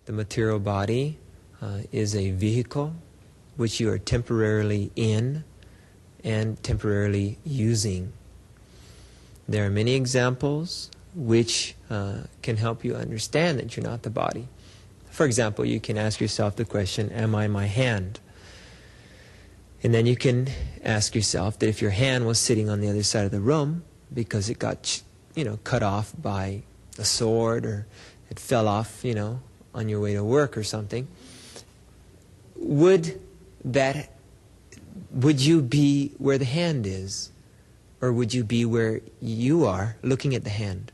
The material body is a vehicle which you are temporarily in and temporarily using. There are many examples which can help you understand that you're not the body. For example, you can ask yourself the question, am I my hand? And then you can ask yourself that if your hand was sitting on the other side of the room because it got, cut off by a sword, or it fell off, on your way to work or something, would you be where the hand is? Or would you be where you are looking at the hand?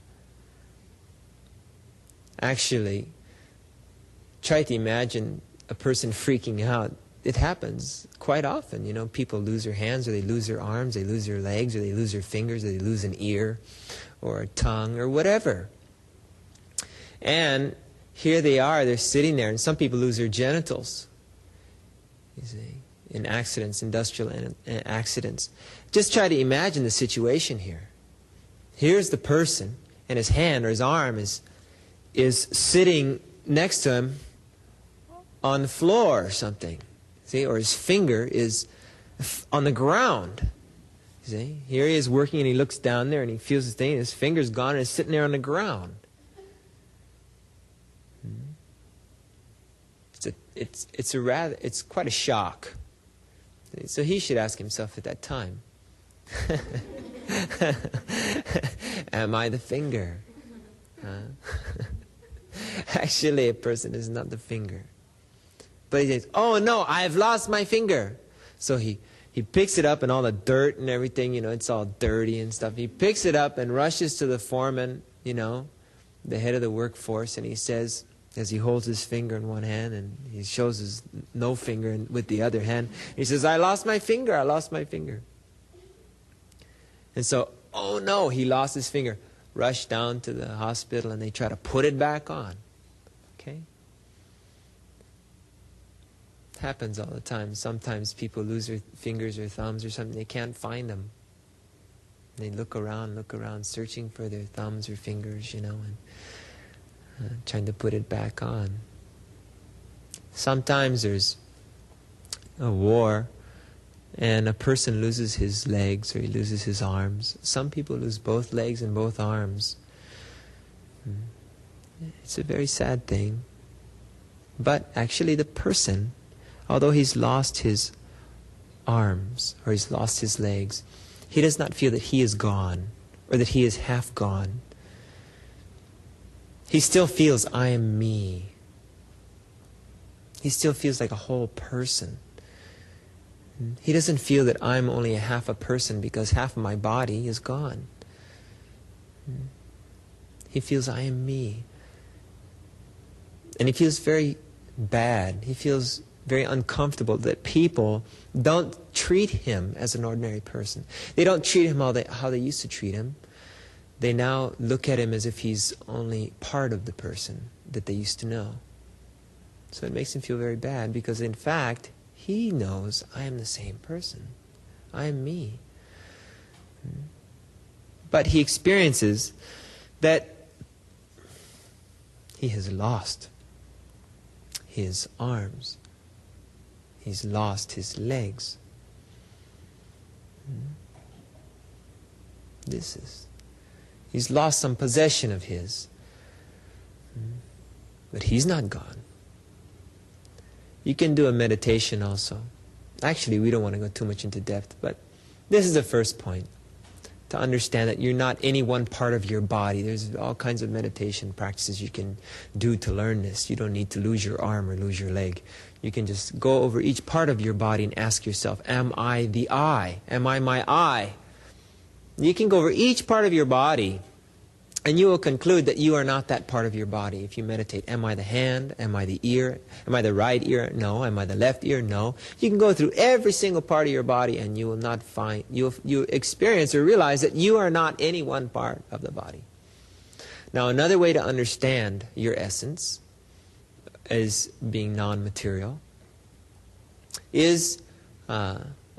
Actually, try to imagine a person freaking out. It happens quite often. People lose their hands, or they lose their arms, they lose their legs, or they lose their fingers, or they lose an ear or a tongue or whatever. And here they are, they're sitting there, and some people lose their genitals. You see, in accidents, industrial accidents. Just try to imagine the situation here. Here's the person, and his hand or his arm is sitting next to him on the floor or something. See, or his finger is on the ground. See, here he is working, and he looks down there and he feels his thing, and his finger's gone, and it's sitting there on the ground. It's quite a shock. So he should ask himself at that time, am I the finger? Actually, a person is not the finger. But he says, oh no, I've lost my finger. So he picks it up, and all the dirt and everything, it's all dirty and stuff. He picks it up and rushes to the foreman, the head of the workforce, and he says, as he holds his finger in one hand and he shows his no finger with the other hand, he says, I lost my finger, I lost my finger. And so, oh no, he lost his finger. Rush down to the hospital, and they try to put it back on. Okay? It happens all the time. Sometimes people lose their fingers or thumbs or something, they can't find them. They look around, searching for their thumbs or fingers, and trying to put it back on. Sometimes there's a war, and a person loses his legs, or he loses his arms. Some people lose both legs and both arms. It's a very sad thing. But actually the person, although he's lost his arms, or he's lost his legs, he does not feel that he is gone, or that he is half gone. He still feels, I am me. He still feels like a whole person. He doesn't feel that I'm only a half a person because half of my body is gone. He feels, I am me. And he feels very bad. He feels very uncomfortable that people don't treat him as an ordinary person. They don't treat him how they used to treat him. They now look at him as if he's only part of the person that they used to know. So it makes him feel very bad, because in fact, he knows, I am the same person. I am me. But he experiences that he has lost his arms. He's lost his legs. He's lost some possession of his. But he's not gone. You can do a meditation also. Actually, we don't want to go too much into depth, but this is the first point. To understand that you're not any one part of your body. There's all kinds of meditation practices you can do to learn this. You don't need to lose your arm or lose your leg. You can just go over each part of your body and ask yourself, am I the eye? Am I my eye? You can go over each part of your body, and you will conclude that you are not that part of your body. If you meditate, am I the hand? Am I the ear? Am I the right ear? No. Am I the left ear? No. You can go through every single part of your body, and you will not find, you experience or realize that you are not any one part of the body. Now, another way to understand your essence as being non-material is,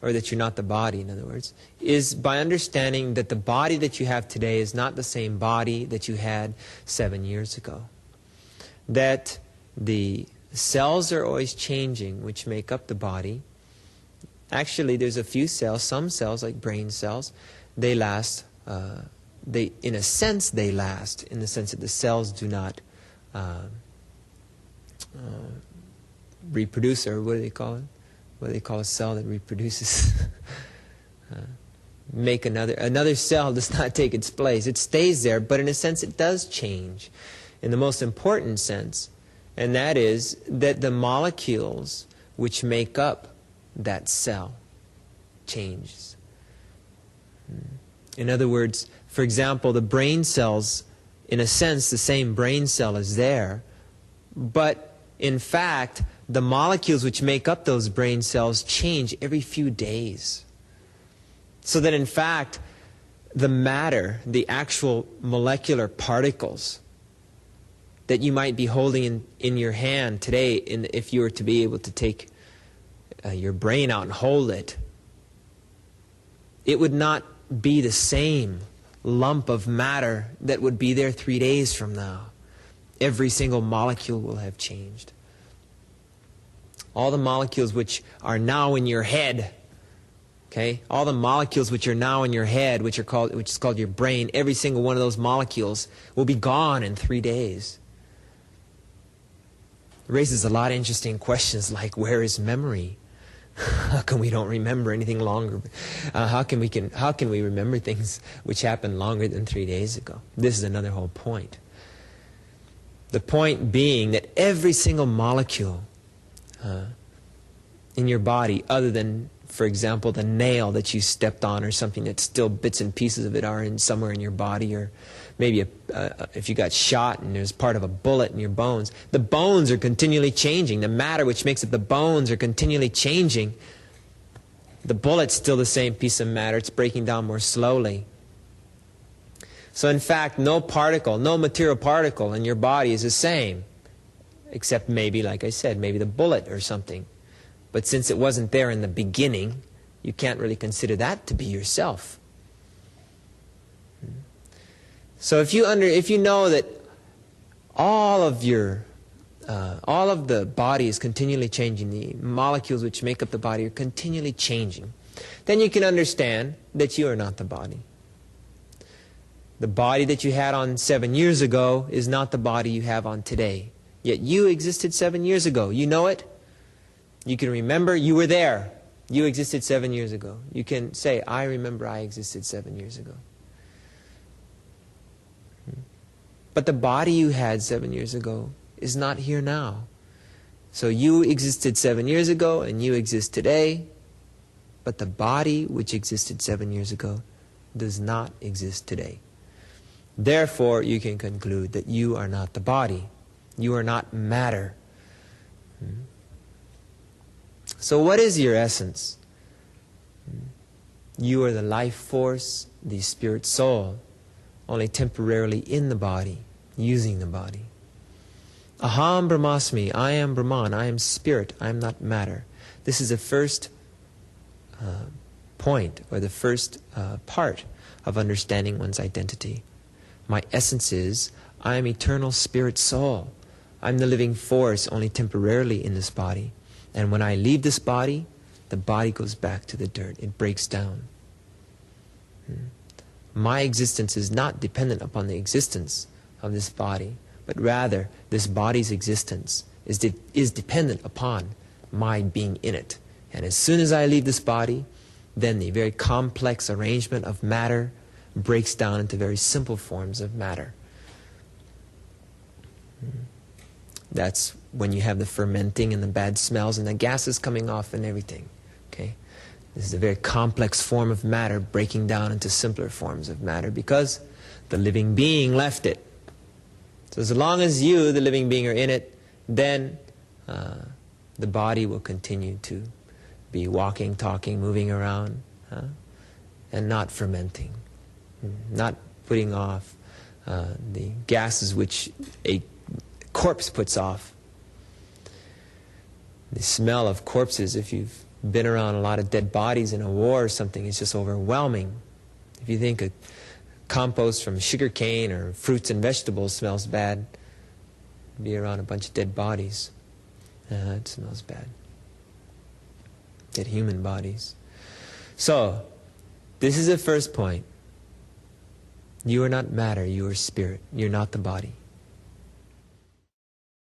or that you're not the body, in other words, is by understanding that the body that you have today is not the same body that you had 7 years ago. That the cells are always changing, which make up the body. Actually, there's a few cells, some cells like brain cells, they last, in a sense they last, in the sense that the cells do not reproduce, or what do they call it? What do they call a cell that reproduces? Make another cell does not take its place. It stays there, but in a sense it does change, in the most important sense, and that is that the molecules which make up that cell changes. In other words, for example, the brain cells, in a sense, the same brain cell is there, but in fact, the molecules which make up those brain cells change every few days. So that in fact, the matter, the actual molecular particles that you might be holding in your hand today, if you were to be able to take your brain out and hold it, it would not be the same lump of matter that would be there 3 days from now. Every single molecule will have changed. All the molecules which are now in your head, okay, all the molecules which are now in your head, which is called your brain, every single one of those molecules will be gone in 3 days. It raises a lot of interesting questions like, where is memory? How come we don't remember anything longer? How can we remember things which happened longer than 3 days ago? This is another whole point. The point being that every single molecule in your body, other than, for example, the nail that you stepped on or something that still bits and pieces of it are somewhere in your body, or maybe if you got shot and there's part of a bullet in your bones, the bones are continually changing. The matter which makes up the bones are continually changing. The bullet's still the same piece of matter. It's breaking down more slowly. So in fact, no material particle in your body is the same, except maybe, like I said, maybe the bullet or something. But since it wasn't there in the beginning, you can't really consider that to be yourself. So if you know that all of the body is continually changing, the molecules which make up the body are continually changing, then you can understand that you are not the body. The body that you had on 7 years ago is not the body you have on today. Yet you existed 7 years ago. You know it. You can remember you were there. You existed 7 years ago. You can say, I remember I existed 7 years ago. But the body you had 7 years ago is not here now. So you existed 7 years ago and you exist today, but the body which existed 7 years ago does not exist today. Therefore, you can conclude that you are not the body. You are not matter. So what is your essence? You are the life force, the spirit soul, only temporarily in the body, using the body. Aham Brahmasmi, I am Brahman, I am spirit, I am not matter. This is the first point, or the first part of understanding one's identity. My essence is, I am eternal spirit soul. I'm the living force, only temporarily in this body. And when I leave this body, the body goes back to the dirt. It breaks down. My existence is not dependent upon the existence of this body, but rather this body's existence is dependent upon my being in it. And as soon as I leave this body, then the very complex arrangement of matter breaks down into very simple forms of matter. That's when you have the fermenting and the bad smells and the gases coming off and everything. Okay? This is a very complex form of matter breaking down into simpler forms of matter because the living being left it. So as long as you, the living being, are in it, then the body will continue to be walking, talking, moving around, and not fermenting, not putting off the gases which a corpse puts off. The smell of corpses, if you've been around a lot of dead bodies in a war or something, it's just overwhelming. If you think of compost from sugar cane or fruits and vegetables smells bad, Be around a bunch of dead bodies. It smells bad. Dead human bodies. So, this is the first point. You are not matter, you are spirit. You're not the body.